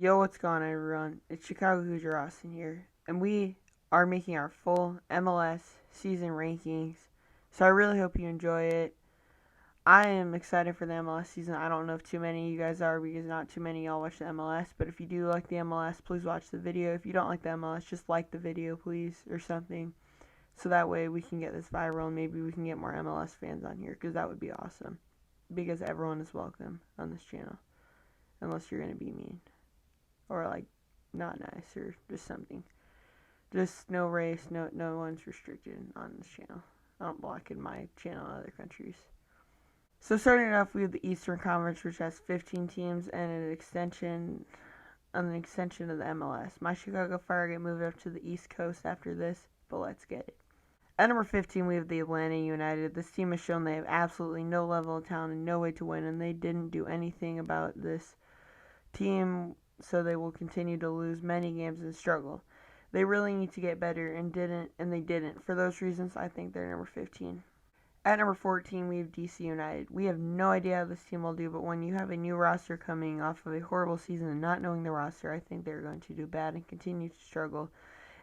Yo, what's going on, everyone? It's Chicago-Hoosier-Austin here, and we are making our full MLS season rankings. So I really hope you enjoy it. I am excited for the MLS season. I don't know if too many of you guys are because not too many of y'all watch the MLS. But if you do like the MLS, please watch the video. If you don't like the MLS, just like the video, please, or something. So that way we can get this viral and maybe we can get more MLS fans on here because that would be awesome. Because everyone is welcome on this channel, unless you're going to be mean. Or like not nice or just something. Just no race, no one's restricted on this channel. I don't block in my channel in other countries. So starting it off, we have the Eastern Conference, which has 15 teams and an extension of the MLS. My Chicago Fire get moved up to the East Coast after this, but let's get it. At number 15, we have the Atlanta United. This team has shown they have absolutely no level of talent and no way to win, and they didn't do anything about this team, so they will continue to lose many games and struggle. They really need to get better and they didn't. For those reasons, I think they're number 15. At number 14, we have DC United. We have no idea how this team will do, but when you have a new roster coming off of a horrible season and not knowing the roster, I think they're going to do bad and continue to struggle.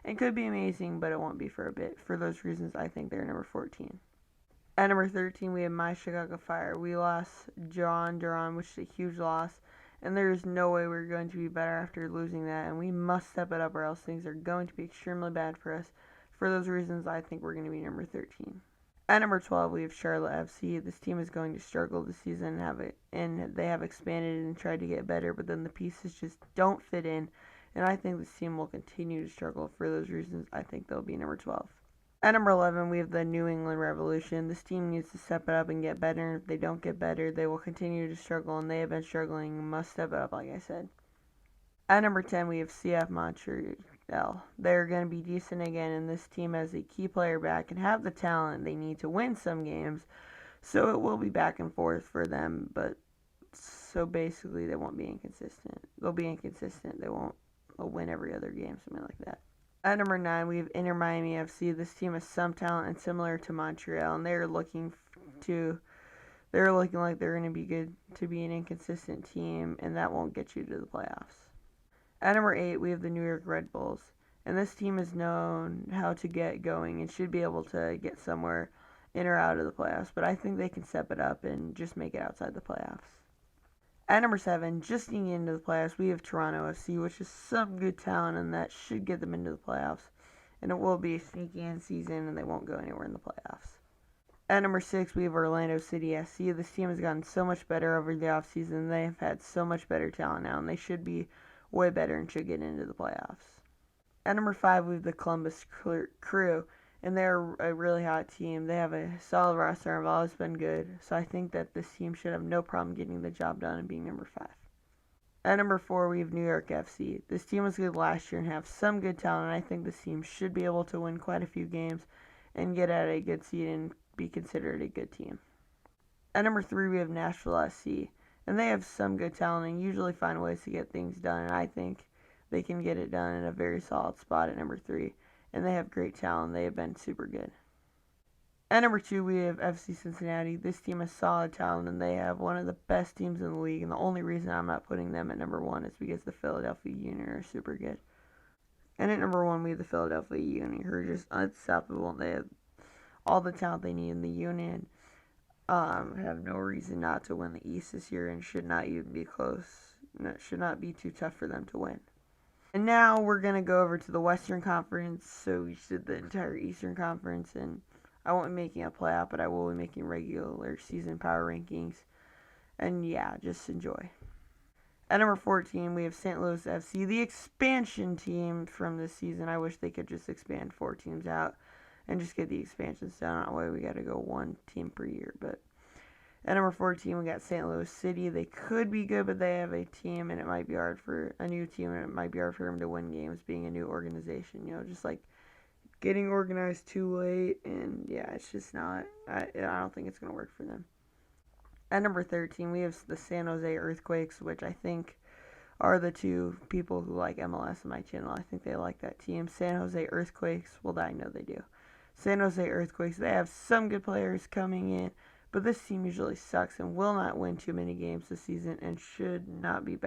It could be amazing, but it won't be for a bit. For those reasons, I think they're number 14. At number 13, we have my Chicago Fire. We lost John Duran, which is a huge loss. And there is no way we're going to be better after losing that, and we must step it up or else things are going to be extremely bad for us. For those reasons, I think we're going to be number 13. At number 12, we have Charlotte FC. This team is going to struggle this season and they have expanded and tried to get better, but then the pieces just don't fit in, and I think this team will continue to struggle. For those reasons, I think they'll be number 12. At number 11, we have the New England Revolution. This team needs to step it up and get better. If they don't get better, they will continue to struggle, and they have been struggling and must step it up, like I said. At number 10, we have CF Montreal. They're going to be decent again, and this team has a key player back and have the talent they need to win some games, so it will be back and forth for them, but so basically they won't be inconsistent. They'll be inconsistent. They'll win every other game, something like that. At number 9, we have Inter Miami FC. This team has some talent and similar to Montreal, and they're looking like they're going to be good to be an inconsistent team, and that won't get you to the playoffs. At number 8, we have the New York Red Bulls, and this team is known how to get going and should be able to get somewhere in or out of the playoffs, but I think they can step it up and just make it outside the playoffs. At number 7, just sneaking into the playoffs, we have Toronto FC, which is some good talent, and that should get them into the playoffs. And it will be a sneaky in season, and they won't go anywhere in the playoffs. At number 6, we have Orlando City FC. This team has gotten so much better over the offseason. They have had so much better talent now, and they should be way better and should get into the playoffs. At number 5, we have the Columbus Crew, and they're a really hot team. They have a solid roster and have always been good, so I think that this team should have no problem getting the job done and being number 5. At number 4, we have New York FC. This team was good last year and have some good talent, and I think this team should be able to win quite a few games and get at a good seed and be considered a good team. At number 3, we have Nashville SC, and they have some good talent and usually find ways to get things done, and I think they can get it done in a very solid spot at number 3. And they have great talent. They have been super good. At number 2, we have FC Cincinnati. This team has solid talent, and they have one of the best teams in the league. And the only reason I'm not putting them at number 1 is because the Philadelphia Union are super good. And at number 1, we have the Philadelphia Union, who are just unstoppable. They have all the talent they need in the Union. Have no reason not to win the East this year and should not even be close. It should not be too tough for them to win. And now we're going to go over to the Western Conference. So we did the entire Eastern Conference, and I won't be making a playoff, but I will be making regular season power rankings. And yeah, just enjoy. At number 14, we have St. Louis FC, the expansion team from this season. I wish they could just expand 4 teams out and just get the expansions done. That way we got to go 1 team per year, but at number 14, we got St. Louis City. They could be good, but they have a team, and it might be hard for a new team, and it might be hard for them to win games being a new organization. Just like getting organized too late, and yeah, it's just not. I don't think it's going to work for them. At number 13, we have the San Jose Earthquakes, which I think are the 2 people who like MLS on my channel. I think they like that team. San Jose Earthquakes, well, I know they do. San Jose Earthquakes, they have some good players coming in, But this team usually sucks and will not win too many games this season and should not be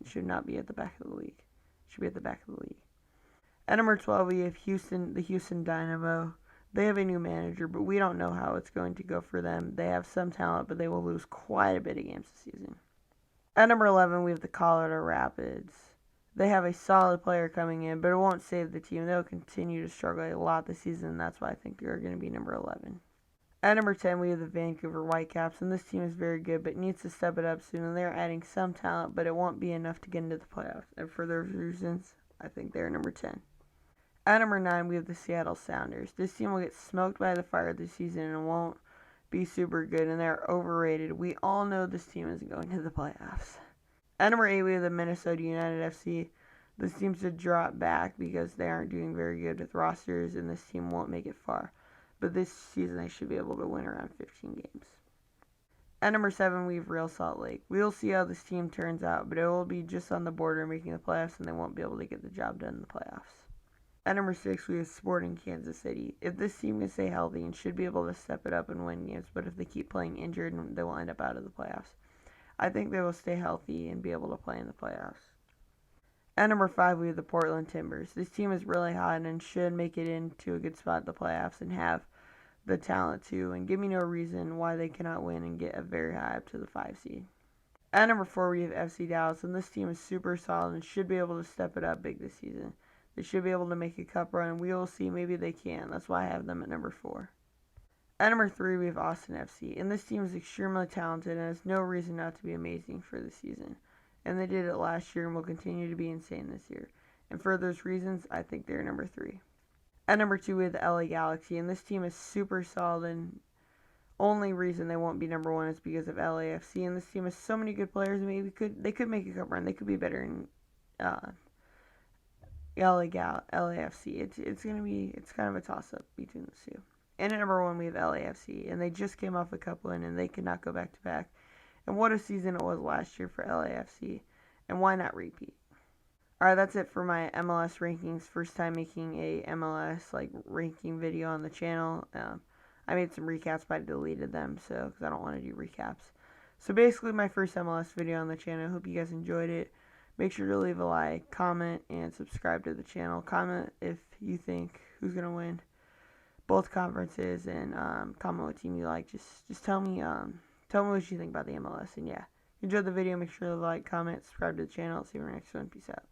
should not be at the back of the league. Should be at the back of the league. At number 12, we have the Houston Dynamo. They have a new manager, but we don't know how it's going to go for them. They have some talent, but they will lose quite a bit of games this season. At number 11, we have the Colorado Rapids. They have a solid player coming in, but it won't save the team. They'll continue to struggle a lot this season, and that's why I think they're going to be number 11. At number 10, we have the Vancouver Whitecaps, and this team is very good, but needs to step it up soon, and they're adding some talent, but it won't be enough to get into the playoffs. And for those reasons, I think they're number 10. At number 9, we have the Seattle Sounders. This team will get smoked by the Fire this season and won't be super good, and they're overrated. We all know this team isn't going to the playoffs. At number 8, we have the Minnesota United FC. This seems to drop back because they aren't doing very good with rosters, and this team won't make it far. But this season, they should be able to win around 15 games. At number 7, we have Real Salt Lake. We'll see how this team turns out, but it will be just on the border of making the playoffs, and they won't be able to get the job done in the playoffs. At number 6, we have Sporting Kansas City. If this team can stay healthy and should be able to step it up and win games, but if they keep playing injured, they will end up out of the playoffs. I think they will stay healthy and be able to play in the playoffs. At number 5, we have the Portland Timbers. This team is really hot and should make it into a good spot in the playoffs and have the talent to, and give me no reason why they cannot win and get a very high up to the 5 seed. At number 4, we have FC Dallas, and this team is super solid and should be able to step it up big this season. They should be able to make a cup run, and we will see. Maybe they can. That's why I have them at number 4. At number 3, we have Austin FC, and this team is extremely talented and has no reason not to be amazing for this season. And they did it last year and will continue to be insane this year. And for those reasons, I think they're number 3. At number 2, we have the LA Galaxy, and this team is super solid, and only reason they won't be number 1 is because of LAFC, and this team has so many good players, maybe they could make a cup run. They could be better in LAFC. It's kind of a toss-up between the two. And at number 1, we have LAFC, and they just came off a cup win, and they could not go back-to-back. And what a season it was last year for LAFC, and why not repeat? Alright, that's it for my MLS rankings. First time making a MLS ranking video on the channel. I made some recaps, but I deleted them, because I don't want to do recaps. So basically my first MLS video on the channel. I hope you guys enjoyed it. Make sure to leave a like, comment, and subscribe to the channel. Comment if you think who's going to win both conferences, and comment what team you like. Just tell me what you think about the MLS. And yeah, if you enjoyed the video, make sure to like, comment, subscribe to the channel. See you in the next one. Peace out.